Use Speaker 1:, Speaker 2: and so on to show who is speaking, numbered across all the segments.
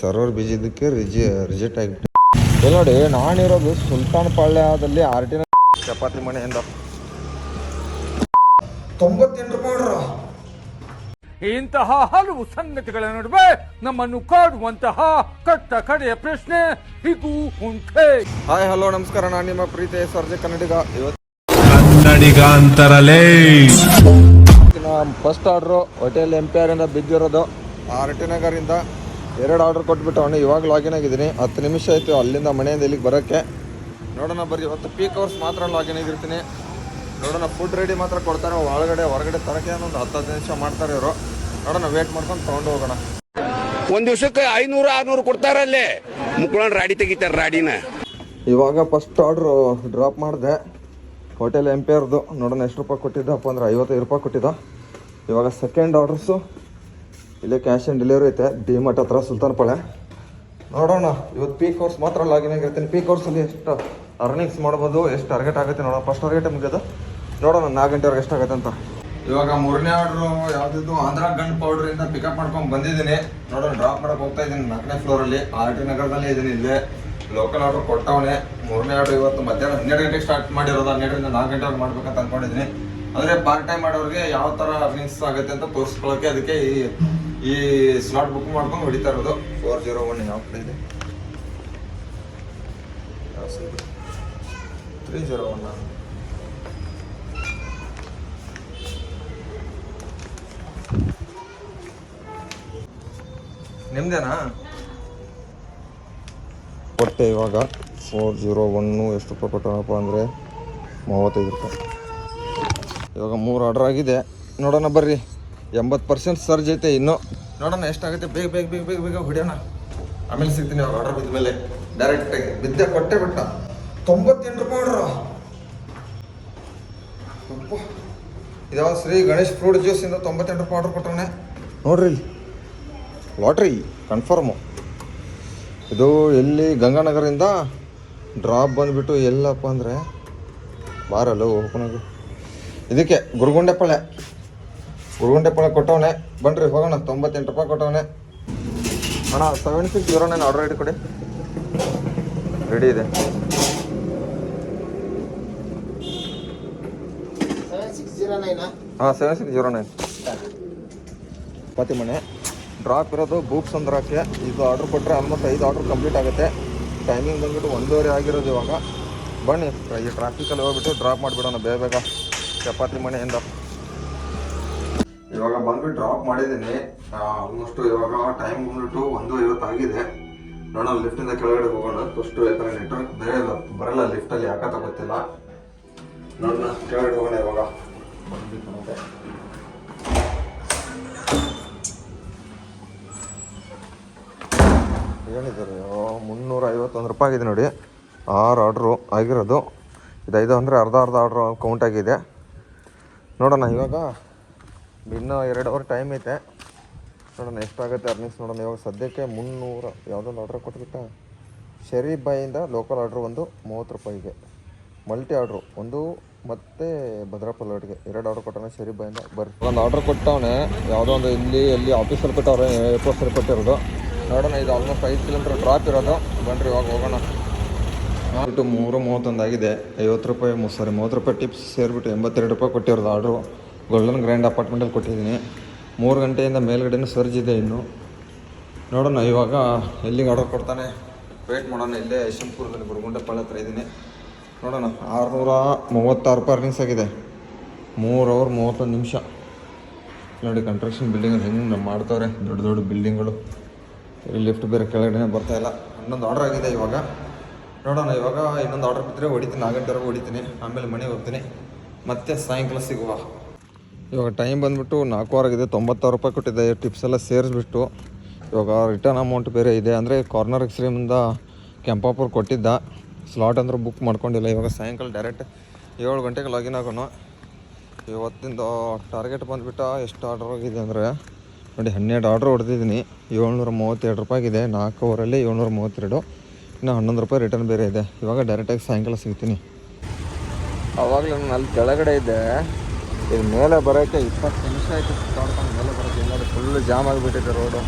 Speaker 1: Server busy ಇದಕ್ಕೆ reject ಆಗಿಬಿಟ್ಟು. ಇಲ್ಲಿ ನೋಡಿ, ನಾನಿರೋದು ಸುಲ್ತಾನ್ ಪಾಳ್ಯದಲ್ಲಿ ಆರ್ಟಿನ ಚಪಾತಿ ಮನೆಯಿಂದ 98 ರೂಪಾಯಿ.
Speaker 2: ಇಂತಹ ಹಲವು ಸಂಗತಿಗಳ ನಡುವೆ ನಮ್ಮನ್ನು ಕಾಡುವಂತಹ ಕಟ್ಟ ಕಡೆಯ ಪ್ರಶ್ನೆ ಇದು ಉಂಟೆ.
Speaker 1: ಹಾಯ್ ಹಲೋ ನಮಸ್ಕಾರ, ನಾನು ನಿಮ್ಮ ಪ್ರೀತಿಯ ಸರ್ಜೆ ಕನ್ನಡಿಗ.
Speaker 3: ಕನ್ನಡಿಗ ಅಂತಾರಲೇ.
Speaker 1: ಫಸ್ಟ್ ಆರ್ಡ್ರು ಹೋಟೆಲ್ ಎಂಪೈರ್ ಇಂದ ಬಿದ್ದಿರೋದು. ಆರ್ಟಿ ನಗರಿಂದ 2 ಆರ್ಡರ್ ಕೊಟ್ಬಿಟ್ಟು ಅವನು ಇವಾಗ ಲಾಗಿನ್ ಆಗಿದ್ದೀನಿ. 10 ನಿಮಿಷ ಆಯಿತು ಅಲ್ಲಿಂದ ಮನೆಯಿಂದ ಇಲ್ಲಿಗೆ ಬರೋಕ್ಕೆ. ನೋಡೋಣ ಬರ್ರಿ, ಇವತ್ತು ಪೀಕ್ ಅವರ್ಸ್ ಮಾತ್ರ ಲಾಗಿನ್ ಆಗಿರ್ತೀನಿ. ನೋಡೋಣ, ಫುಡ್ ರೆಡಿ ಮಾತ್ರ ಕೊಡ್ತಾರೆ. ಹೊರಗಡೆ ತರಕ್ಕೆ ಒಂದು 10 ನಿಮಿಷ ಮಾಡ್ತಾರೆ ಇವರು. ನೋಡೋಣ, ವೇಟ್ ಮಾಡ್ಕೊಂಡು ತೊಗೊಂಡು ಹೋಗೋಣ.
Speaker 4: ಒಂದ್ ದಿವಸಕ್ಕೆ 500-600 ಕೊಡ್ತಾರಲ್ಲೇ ಮುಕ್ಕೊಂಡು ರಾಡಿ ತೆಗಿತಾರೆ ರಾಡಿನ.
Speaker 1: ಇವಾಗ ಫಸ್ಟ್ ಆರ್ಡ್ರು ಡ್ರಾಪ್ ಮಾಡಿದೆ ಹೋಟೆಲ್ ಎಂಪೈರ್ದು. ನೋಡೋಣ ಎಷ್ಟು ರೂಪಾಯಿ ಕೊಟ್ಟಿದ್ದಪ್ಪ ಅಂದ್ರೆ 55 ರೂಪಾಯಿ ಕೊಟ್ಟಿದ್ದ. ಇವಾಗ ಸೆಕೆಂಡ್ ಆರ್ಡರ್ಸು ಇಲ್ಲೇ ಕ್ಯಾಶ್ ಆನ್ ಡೆಲಿವರಿ ಐತೆ, ಡಿಮಾರ್ಟ್ ಹತ್ರ ಸುಲ್ತಾನ್ ಪಾಳ್ಯ. ನೋಡೋಣ, ಇವತ್ತು ಪೀಕ್ ಅವರ್ಸ್ ಮಾತ್ರ ಲಾಗಿನ್ ಆಗಿರ್ತೀನಿ. ಪೀಕ್ ಅವರ್ಸಲ್ಲಿ ಎಷ್ಟು ಅರ್ನಿಂಗ್ಸ್ ಮಾಡ್ಬೋದು, ಎಷ್ಟು ಟಾರ್ಗೆಟ್ ಆಗುತ್ತೆ ನೋಡೋಣ. ಫಸ್ಟ್ ಟಾರ್ಗೆಟ್ ಮುಗಿಯೋದು, ನೋಡೋಣ 4 ಗಂಟೆವರೆಗೆ ಎಷ್ಟಾಗುತ್ತೆ ಅಂತ. ಇವಾಗ 3ನೇ ಆರ್ಡ್ರು ಯಾವುದಿದ್ದು ಆಂಧ್ರ ಗನ್ ಪೌಡ್ರಿಂದ ಪಿಕಪ್ ಮಾಡ್ಕೊಂಡು ಬಂದಿದ್ದೀನಿ. ನೋಡೋಣ, ಡ್ರಾಪ್ ಮಾಡೋಕೆ ಹೋಗ್ತಾ ಇದ್ದೀನಿ 4ನೇ ಫ್ಲೋರಲ್ಲಿ. ಆರ್ಟಿ ನಗರದಲ್ಲೇ ಇದ್ದೀನಿ. ಇಲ್ಲೇ ಲೋಕಲ್ ಆರ್ಡ್ರ್ ಕೊಟ್ಟವನೇ. 3ನೇ ಆರ್ಡ್ರ್ ಇವತ್ತು ಮಧ್ಯಾಹ್ನ 12 ಗಂಟೆಗೆ ಸ್ಟಾರ್ಟ್ ಮಾಡಿರೋದು. 12ರಿಂದ 4 ಗಂಟೆವರೆಗೆ ಮಾಡ್ಬೇಕಂತ ಅಂದ್ಕೊಂಡಿದ್ದೀನಿ. ಅಂದರೆ ಪಾರ್ಟ್ ಟೈಮ್ ಮಾಡೋರಿಗೆ ಯಾವ ಥರ ಅರ್ನಿಂಗ್ಸ್ ಆಗುತ್ತೆ ಅಂತ ತೋರಿಸ್ಕೊಳ್ಳೋಕ್ಕೆ ಅದಕ್ಕೆ ಈ ಸ್ಲಾಟ್ ಬುಕ್ ಮಾಡ್ಕೊಂಡು ಹೊಡಿತಾ ಇರೋದು. 401 ಯಾವ ಕಡೆ ಇದೆ? 301. ನಿಮ್ದೇನಾ? ಕೊಟ್ಟೆ ಇವಾಗ 401 ಎಷ್ಟು ರೂಪಾಯಿ ಕೊಟ್ಟನಪ್ಪ ಅಂದರೆ 35 ರೂಪಾಯಿ. ಇವಾಗ 3 ಆರ್ಡರ್ ಆಗಿದೆ. ನೋಡೋಣ ಬರ್ರಿ, 80% ಸರ್ಜ್ ಐತೆ ಇನ್ನು. ನೋಡೋಣ ಎಷ್ಟಾಗುತ್ತೆ. ಬೇಗ ಹೊಡಿಯೋಣ. ಆಮೇಲೆ ಸಿಗ್ತೀನಿ. ಇವಾಗ ಆರ್ಡರ್ ಬಿದ್ದ ಮೇಲೆ ಡೈರೆಕ್ಟಾಗಿ ಬಿದ್ದೆ ಕೊಟ್ಟೆ ಬಿಟ್ಟ 98 ರೂಪಾಯಿ ಆರ್ಡ್ರ. ಇದಾವ ಶ್ರೀ ಗಣೇಶ್ ಫ್ರೂಟ್ ಜ್ಯೂಸಿಂದ 98 ರೂಪಾಯಿ ಆರ್ಡರ್ ಕೊಟ್ಟವನೆ. ನೋಡ್ರಿ, ಇಲ್ಲಿ ಲಾಟ್ರಿ ಕನ್ಫರ್ಮು. ಇದು ಎಲ್ಲಿ ಗಂಗಾನಗರಿಂದ ಡ್ರಾಪ್ ಬಂದುಬಿಟ್ಟು ಎಲ್ಲಪ್ಪ ಅಂದರೆ ಬಾರಲ್ಲ ಓಪನಾಗು ಇದಕ್ಕೆ ಗುರುಗುಂಡೆಪಾಳ್ಯ ಕೊಟ್ಟವನೆ. ಬನ್ರಿ ಹೋಗೋಣ. 98 ರೂಪಾಯಿ ಕೊಟ್ಟವನೆ. ಅಣ್ಣ 7609 ಆರ್ಡರ್ ಐಡಿ ಕೊಡಿ. ರೆಡಿ ಇದೆ.
Speaker 5: 7609.
Speaker 1: ಹಾಂ 7609 ಚಪಾತಿ ಮನೆ. ಡ್ರಾಪ್ ಇರೋದು ಬೂಕ್ಸ್ ಅಂದ್ರಕ್ಕೆ. ಇದು ಆರ್ಡ್ರ್ ಕೊಟ್ಟರೆ ಆಲ್ಮೋಸ್ಟ್ 5 ಆರ್ಡ್ರ್ ಕಂಪ್ಲೀಟ್ ಆಗುತ್ತೆ. ಟೈಮಿಂಗ್ ಬಂದುಬಿಟ್ಟು 1:30 ಆಗಿರೋದು ಇವಾಗ. ಬನ್ನಿ, ಈ ಟ್ರಾಫಿಕಲ್ಲಿ ಹೋಗ್ಬಿಟ್ಟು ಡ್ರಾಪ್ ಮಾಡಿಬಿಡೋಣ ಬೇಗ ಚಪಾತಿ ಮನೆಯಿಂದ. ಇವಾಗ ಬಂದ್ಬಿಟ್ಟು ಡ್ರಾಪ್ ಮಾಡಿದ್ದೀನಿ. ಆಲ್ಮೋಸ್ಟ್ ಇವಾಗ ಟೈಮ್ ಬಂದ್ಬಿಟ್ಟು 1:50 ಆಗಿದೆ. ನೋಡೋಣ, ಲಿಫ್ಟಿಂದ ಕೆಳಗಡೆ ಹೋಗೋಣ ಫಸ್ಟು. ಯಾಕಂದರೆ ನೆಟ್ವರ್ಕ್ ಬರಲ್ಲ ಲಿಫ್ಟಲ್ಲಿ, ಯಾಕಂತ ಗೊತ್ತಿಲ್ಲ. ನೋಡೋಣ, ಕೆಳಗಡೆ ಹೋಗೋಣ ಇವಾಗ. ಏನಿದ್ದಾರೆ 351 ರೂಪಾಯಿ ಆಗಿದೆ ನೋಡಿ. 6 ಆರ್ಡ್ರು ಆಗಿರೋದು. ಇದು 5 ಅಂದರೆ ಅರ್ಧ ಆರ್ಡ್ರು ಕೌಂಟ್ ಆಗಿದೆ. ನೋಡೋಣ, ಇವಾಗ ಇನ್ನೂ 2 ಅವರ್ ಟೈಮ್ ಐತೆ. ನೋಡೋಣ ಎಷ್ಟಾಗುತ್ತೆ ಅರ್ನಿಂಗ್ಸ್. ನೋಡೋಣ ಇವಾಗ ಸದ್ಯಕ್ಕೆ 300 ಯಾವುದೊಂದು ಆರ್ಡ್ರ್ ಕೊಟ್ಬಿಟ್ಟ. ಶರೀಫ್ ಬಾಯಿಂದ ಲೋಕಲ್ ಆರ್ಡ್ರು ಒಂದು 30 ರೂಪಾಯಿಗೆ. ಮಲ್ಟಿ ಆರ್ಡ್ರು ಒಂದು ಮತ್ತು ಭದ್ರಾಪುರ ಅಡುಗೆ 2 ಆರ್ಡ್ರ್ ಕೊಟ್ಟವನೆ ಶರೀಫ್ ಬಾಯಿಂದ. ಬರ್ರಿ, ಒಂದು ಆರ್ಡ್ರ್ ಕೊಟ್ಟವನೆ ಯಾವುದೋ ಒಂದು ಎಲ್ಲಿ ಆಫೀಸಲ್ಲಿ ಕೊಟ್ಟವ್ರೆ, ಏರ್ಪೋರ್ಟಲ್ಲಿ ಕೊಟ್ಟಿರೋದು. ನೋಡೋಣ, ಇದು ಆಲ್ಮೋಸ್ಟ್ 5 ಕಿಲೋಮೀಟರ್ ಡ್ರಾಪ್ ಇರೋದು. ಬನ್ರಿ ಇವಾಗ ಹೋಗೋಣ. ಬಿಟ್ಟು 3:31 ಆಗಿದೆ. 50 ರೂಪಾಯಿ 30 ರೂಪಾಯಿ ಟಿಪ್ಸ್ ಸೇರಿಬಿಟ್ಟು 82 ರೂಪಾಯಿ ಕೊಟ್ಟಿರೋದು ಆರ್ಡ್ರು. ಗೋಲ್ಡನ್ ಗ್ರ್ಯಾಂಡ್ ಅಪಾರ್ಟ್ಮೆಂಟಲ್ಲಿ ಕೊಟ್ಟಿದ್ದೀನಿ. 3 ಗಂಟೆಯಿಂದ ಮೇಲ್ಗಡೆನೂ ಸರ್ಜ್ ಇದೆ ಇನ್ನು. ನೋಡೋಣ ಇವಾಗ ಎಲ್ಲಿಗೆ ಆರ್ಡರ್ ಕೊಡ್ತಾನೆ, ವೇಟ್ ಮಾಡೋಣ. ಇಲ್ಲೇ ಯಶವಂತಪುರದಲ್ಲಿ ಗುರುಗುಂಡೆಪಾಳ್ಯ ಹತ್ರ ಇದ್ದೀನಿ. ನೋಡೋಣ, 636 ರೂಪಾಯಿ ಅರ್ನಿಂಗ್ಸ್ ಆಗಿದೆ. 3 ಅವರ್ 31 ನಿಮಿಷ. ನೋಡಿ ಕನ್ಸ್ಟ್ರಕ್ಷನ್ ಬಿಲ್ಡಿಂಗ್ ಹೆಂಗೆ ಮಾಡ್ತವ್ರೆ, ದೊಡ್ಡ ಬಿಲ್ಡಿಂಗ್ಗಳು. ಲಿಫ್ಟ್ ಬೇರೆ ಕೆಳಗಡೆ ಬರ್ತಾಯಿಲ್ಲ. 11 ಆರ್ಡರ್ ಆಗಿದೆ ಇವಾಗ. ನೋಡೋಣ, ಇವಾಗ ಇನ್ನೊಂದು ಆರ್ಡರ್ ಬಿದ್ದರೆ ಹೊಡಿತೀನಿ. 4 ಗಂಟೆವರೆಗೂ ಹೊಡಿತೀನಿ. ಆಮೇಲೆ ಮನೆಗೆ ಹೋಗ್ತೀನಿ. ಮತ್ತೆ ಸಾಯಂಕಾಲ ಸಿಗುವ. ಇವಾಗ ಟೈಮ್ ಬಂದುಬಿಟ್ಟು 4 ಆಗಿದೆ. 96 ರೂಪಾಯಿ ಕೊಟ್ಟಿದ್ದೆ ಟಿಪ್ಸ್ ಎಲ್ಲ ಸೇರಿಸ್ಬಿಟ್ಟು. ಇವಾಗ ರಿಟರ್ನ್ ಅಮೌಂಟ್ ಬೇರೆ ಇದೆ. ಅಂದರೆ ಕಾರ್ನರ್ ಎಕ್ಸ್ಟ್ರೀಮಿಂದ ಕೆಂಪಾಪುರ ಕೊಟ್ಟಿದ್ದ ಸ್ಲಾಟ್ ಅಂದ್ರೆ ಬುಕ್ ಮಾಡ್ಕೊಂಡಿಲ್ಲ. ಇವಾಗ ಸಾಯಂಕಾಲ ಡೈರೆಕ್ಟ್ 7 ಗಂಟೆಗೆ ಲಾಗಿನ್ ಆಗೋಣ. ಇವತ್ತಿಂದ ಟಾರ್ಗೆಟ್ ಬಂದುಬಿಟ್ಟು ಎಷ್ಟು ಆರ್ಡರ್ ಆಗಿದೆ ಅಂದರೆ ನೋಡಿ, 12 ಆರ್ಡ್ರ್ ಹೊಡೆದಿದ್ದೀನಿ. 732 ರೂಪಾಯಿ ಆಗಿದೆ. 4 ಅವರಲ್ಲಿ 732. ಇನ್ನು 11 ರೂಪಾಯಿ ರಿಟರ್ನ್ ಬೇರೆ ಇದೆ. ಇವಾಗ ಡೈರೆಕ್ಟಾಗಿ ಸಾಯಂಕಾಲ ಸಿಗ್ತೀನಿ. ಆವಾಗಲೇ ನಾನು ಅಲ್ಲಿ ಕೆಳಗಡೆ ಇದ್ದೆ. ಇದು ಮೇಲೆ ಬರೋಕ್ಕೆ 20 ನಿಮಿಷ ಆಯಿತು. ಸುತ್ತಾಡ್ಕೊಂಡು ಮೇಲೆ ಬರೋಕ್ಕೆ. ಎಲ್ಲರೂ ಫುಲ್ ಜಾಮ್ ಆಗಿಬಿಟ್ಟಿದೆ ರೋಡು.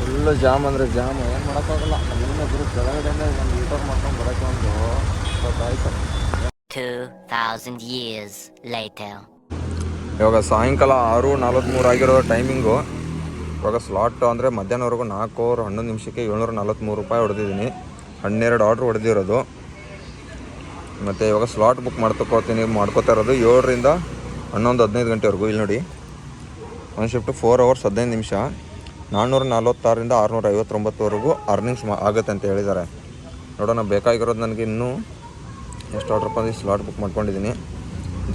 Speaker 1: ಫುಲ್ಲು ಜಾಮ್ ಅಂದರೆ ಜಾಮ್, ಏನು ಮಾಡೋಕ್ಕಾಗಲ್ಲ. ಇನ್ನೊಬ್ಬರು ಕೆಳಗಡೆಯಿಂದ ಒಂದು ಲೀಟರ್ ಮಾಡ್ಕೊಂಡು ಬರೋಕ್ಕೆ ಒಂದು ಗೊತ್ತಾಯ್ತು.
Speaker 6: 2,000 years later.
Speaker 1: ಇವಾಗ ಸಾಯಂಕಾಲ 6:43 ಆಗಿರೋ ಟೈಮಿಂಗು. ಇವಾಗ ಸ್ಲಾಟ್ ಅಂದರೆ ಮಧ್ಯಾಹ್ನವರೆಗೂ 4 ಅವರ್ 11 ನಿಮಿಷಕ್ಕೆ 743 ರೂಪಾಯಿ ಹೊಡೆದಿದ್ದೀನಿ. 12 ಆರ್ಡ್ರ್ ಹೊಡೆದಿರೋದು. ಮತ್ತು ಇವಾಗ ಸ್ಲಾಟ್ ಬುಕ್ ಮಾಡ್ಕೋತಾ ಇರೋದು 7ರಿಂದ 11-15 ಗಂಟೆವರೆಗೂ. ಇಲ್ಲಿ ನೋಡಿ, ಒಂದು ಶಿಫ್ಟ್ 4 ಅವರ್ಸ್ 15 ನಿಮಿಷ, 446ರಿಂದ 659ವರೆಗೂ ಅರ್ನಿಂಗ್ಸ್ ಆಗುತ್ತೆ ಅಂತ ಹೇಳಿದ್ದಾರೆ. ನೋಡೋಣ, ಬೇಕಾಗಿರೋದು ನನಗೆ ಇನ್ನೂ ಎಷ್ಟು ಆರ್ಡ್ರ್ ಬಂದು ಸ್ಲಾಟ್ ಬುಕ್ ಮಾಡ್ಕೊಂಡಿದ್ದೀನಿ.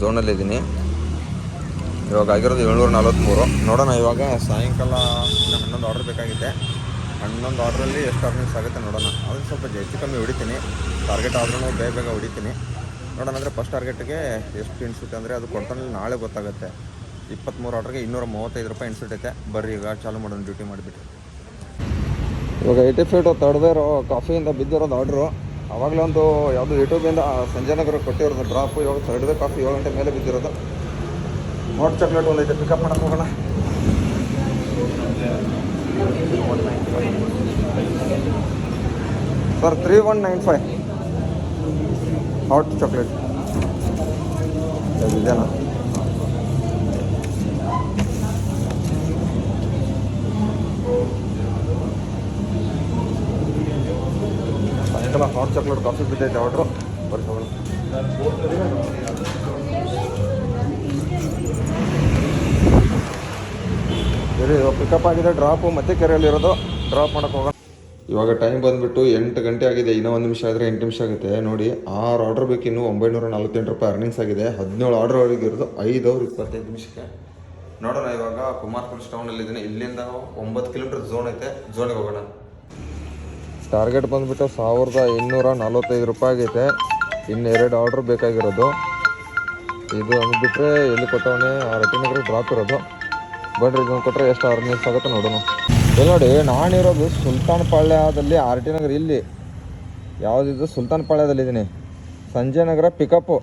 Speaker 1: ಝೋನಲ್ಲಿದ್ದೀನಿ. ಇವಾಗ ಆಗಿರೋದು 743. ನೋಡೋಣ, ಇವಾಗ ಸಾಯಂಕಾಲ 11 ಆರ್ಡ್ರ್ ಬೇಕಾಗಿದೆ. 11 ಆರ್ಡ್ರಲ್ಲಿ ಎಷ್ಟು ಅರ್ನಿಂಗ್ಸ್ ಆಗುತ್ತೆ ನೋಡೋಣ. ಅದು ಸ್ವಲ್ಪ ಹೆಚ್ಚು ಕಮ್ಮಿ ಹೊಡಿತೀನಿ. ಟಾರ್ಗೆಟ್ ಆದ್ರೂ ಬೇಗ ಹೊಡಿತೀನಿ. ನೋಡೋಣ, ಅಂದರೆ ಫಸ್ಟ್ ಟಾರ್ಗೆಟ್ಗೆ ಎಷ್ಟು ಇನ್ಸ್ಟಿಟ್ಯೂಟ್ ಅಂದರೆ ಅದು ಕೊಡ್ತಾನೆ ನಾಳೆ ಗೊತ್ತಾಗುತ್ತೆ. 23 ಆರ್ಡ್ರಿಗೆ 235 ರೂಪಾಯಿ ಇನ್ಸ್ಟಿಟ್ಯೂಟ್ ಐತೆ. ಬರ್ರಿ ಈಗ ಚಾಲು ಮಾಡೋಣ, ಡ್ಯೂಟಿ ಮಾಡಿಬಿಟ್ಟು. ಇವಾಗ 85 ತಡೆದೇ ಇರೋ ಕಾಫಿಯಿಂದ ಬಿದ್ದಿರೋದು ಆರ್ಡ್ರು. ಆವಾಗಲೇ ಒಂದು ಯಾವುದು ಯೂಟ್ಯೂಬಿಂದ ಸಂಜಯನಗರ ಕೊಟ್ಟಿರೋದು ಡ್ರಾಪು. ಇವಾಗ ತಡೆದೇ ಕಾಫಿ 7 ಗಂಟೆ ಮೇಲೆ ಬಿದ್ದಿರೋದು. ಹಾಟ್ ಚಾಕ್ಲೇಟ್ ಒಂದು ಐತೆ, ಪಿಕಪ್ ಮಾಡಕ್ಕೆ ಹೋಗೋಣ. ಸರ್ 3195 ಹಾಟ್ ಚಾಕ್ಲೇಟ್ ಇದೆಯಾ? ಸಾಯಂಕಾಲ ಹಾಟ್ ಚಾಕ್ಲೇಟ್ ಕಾಫಿ ಬಿದ್ದೈತೆ ಆರ್ಡ್ರು. ಬರ್ಕೋಣ. ಸರಿ, ಪಿಕಪ್ ಆಗಿದೆ ಡ್ರಾಪು. ಮತ್ತೆ ಕೆರೆಯಲ್ಲಿರೋದು ಡ್ರಾಪ್ ಮಾಡೋಕ್ಕೆ ಹೋಗೋಣ. ಇವಾಗ ಟೈಮ್ ಬಂದುಬಿಟ್ಟು 8 ಗಂಟೆ ಆಗಿದೆ. ಇನ್ನೂ 1 ನಿಮಿಷ ಆದರೆ 8 ನಿಮಿಷ ಆಗುತ್ತೆ. ನೋಡಿ, 6 ಆರ್ಡ್ರ್ ಬೇಕು. ಇನ್ನೂ 948 ರೂಪಾಯಿ ಅರ್ನಿಂಗ್ಸ್ ಆಗಿದೆ. 17 ಆರ್ಡ್ರ್ ಅವರಿಗಿರೋದು 5 ಅವರ್ 25 ನಿಮಿಷಕ್ಕೆ. ನೋಡೋಣ, ಇವಾಗ ಕುಮಾರಪುರ ಟೌನಲ್ಲಿದ್ದೀನಿ. ಇಲ್ಲಿಂದ 9 ಕಿಲೋಮೀಟರ್ ಝೋನ್ ಐತೆ. ಝೋನಿಗೆ ಹೋಗೋಣ. ಟಾರ್ಗೆಟ್ ಬಂದುಬಿಟ್ಟು 1245 ರೂಪಾಯಿ ಆಗೈತೆ. ಇನ್ನು 2 ಆರ್ಡ್ರ್ ಬೇಕಾಗಿರೋದು. ಇದು ಅಂದ್ಬಿಟ್ರೆ ಎಲ್ಲಿ ಕೊಟ್ಟವನೇ ರೆಟಿನಗರ ಡ್ರಾಪ್ ಇರೋದು. ಬನ್ರಿ, ಇದನ್ನು ಕೊಟ್ಟರೆ ಎಷ್ಟು ಅರ್ನಿಂಗ್ಸ್ ಆಗುತ್ತೆ ನೋಡೋಣ. ಇಲ್ಲಿ ನೋಡಿ, ನಾನಿರೋದು ಸುಲ್ತಾನ್ ಪಾಳ್ಯದಲ್ಲಿ RT ನಗರ. ಇಲ್ಲಿ ಯಾವುದಿದ್ದು ಸುಲ್ತಾನ್ ಪಾಳ್ಯದಲ್ಲಿದ್ದೀನಿ. ಸಂಜಯ್ ನಗರ ಪಿಕಪ್ಪು.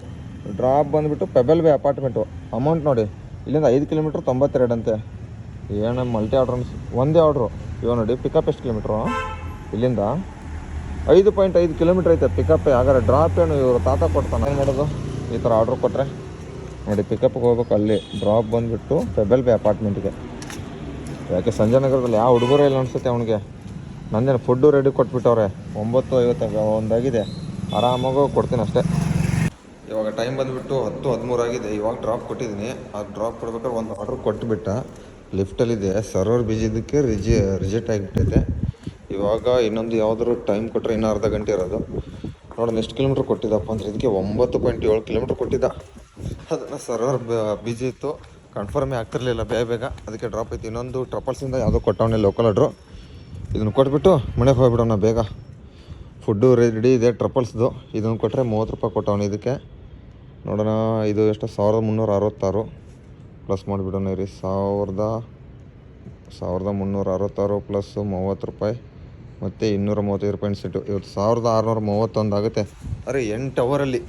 Speaker 1: ಡ್ರಾಪ್ ಬಂದುಬಿಟ್ಟು ಪೆಬಲ್ ಬೇ ಅಪಾರ್ಟ್ಮೆಂಟು. ಅಮೌಂಟ್ ನೋಡಿ, ಇಲ್ಲಿಂದ 5 ಕಿಲೋಮೀಟ್ರ್ 92 ಅಂತೆ. ಏನು ಮಲ್ಟಿ ಆರ್ಡ್ರ್ ಒಂದೇ ಆರ್ಡ್ರು. ಇವಾಗ ನೋಡಿ, ಪಿಕಪ್ ಎಷ್ಟು ಕಿಲೋಮೀಟ್ರು ಇಲ್ಲಿಂದ? 5.5 ಕಿಲೋಮೀಟ್ರ್ ಐತೆ ಪಿಕಪ್. ಹಾಗಾದ್ರೆ ಡ್ರಾಪ್ ಏನು ಇವರು ತಾತ ಕೊಡ್ತಾನೆ? ಏನು ಮಾಡೋದು ಈ ಥರ ಆರ್ಡ್ರ್ ಕೊಟ್ಟರೆ? ನೋಡಿ, ಪಿಕಪ್ಗೆ ಹೋಗ್ಬೇಕು. ಅಲ್ಲಿ ಡ್ರಾಪ್ ಬಂದುಬಿಟ್ಟು ಪೆಬಲ್ ಬೇ ಅಪಾರ್ಟ್ಮೆಂಟ್ಗೆ. ಯಾಕೆ ಸಂಜಯ್ ನಗರದಲ್ಲಿ ಯಾವ ಹುಡುಗರೇ ಇಲ್ಲ ಅನಿಸುತ್ತೆ ಅವನಿಗೆ. ನಂದೇನು ಫುಡ್ಡು ರೆಡಿ ಕೊಟ್ಬಿಟ್ಟವ್ರೆ. 9:50 ಒಂದಾಗಿದೆ. ಆರಾಮಾಗಿ ಕೊಡ್ತೀನಿ ಅಷ್ಟೇ. ಇವಾಗ ಟೈಮ್ ಬಂದುಬಿಟ್ಟು 10:13 ಆಗಿದೆ. ಇವಾಗ ಡ್ರಾಪ್ ಕೊಟ್ಟಿದ್ದೀನಿ. ಆ ಡ್ರಾಪ್ ಕೊಡ್ಬೇಕಾದ್ರೆ ಒಂದು ಆರ್ಡ್ರ್ ಕೊಟ್ಟುಬಿಟ್ಟ. ಲಿಫ್ಟಲ್ಲಿದೆ, ಸರ್ವರ್ ಬಿಜಿ ಇದಕ್ಕೆ ರಿಜೆಕ್ಟ್ ಆಗಿಬಿಟ್ಟೈತೆ. ಇವಾಗ ಇನ್ನೊಂದು ಯಾವುದಾದ್ರು ಟೈಮ್ ಕೊಟ್ಟರೆ ಇನ್ನೂ ಅರ್ಧ ಗಂಟೆ ಇರೋದು. ನೋಡೋಣ ಎಷ್ಟು ಕಿಲೋಮೀಟ್ರ್ ಕೊಟ್ಟಿದ್ದಪ್ಪ ಅಂದರೆ. ಇದಕ್ಕೆ 9.7 ಕಿಲೋಮೀಟ್ರ್ ಕೊಟ್ಟಿದ್ದ. ಅದನ್ನು ಸರ್ವರ್ ಬಿಜಿ ಇತ್ತು, ಕನ್ಫರ್ಮೇ ಆಗ್ತಿರ್ಲಿಲ್ಲ ಬೇಗ. ಅದಕ್ಕೆ ಡ್ರಾಪ್ ಐತಿ. ಇನ್ನೊಂದು ಟ್ರಪಲ್ಸಿಂದ ಯಾವುದೋ ಕೊಟ್ಟವನೇ ಲೋಕಲ್ ಆರ್ಡ್ರು. ಇದನ್ನು ಕೊಟ್ಬಿಟ್ಟು ಮನೆಗೆ ಹೋಗ್ಬಿಡೋಣ ಬೇಗ. ಫುಡ್ಡು ರೆಡಿ ಇದೆ ಟ್ರಪಲ್ಸ್ದು. ಇದನ್ನು ಕೊಟ್ಟರೆ 30 ರೂಪಾಯಿ ಕೊಟ್ಟವನು ಇದಕ್ಕೆ. ನೋಡೋಣ, ಇದು ಎಷ್ಟು? 1366 ಪ್ಲಸ್ ಮಾಡಿಬಿಡೋಣ ರೀ. 1366 ಪ್ಲಸ್ 30 ರೂಪಾಯಿ ಮತ್ತು 235 ರೂಪಾಯಿ ಇನ್ಸೆಂಟಿವ್. ಇವತ್ತು 1631 ಆಗುತ್ತೆ. ಅರೆ 8 ಅವರಲ್ಲಿ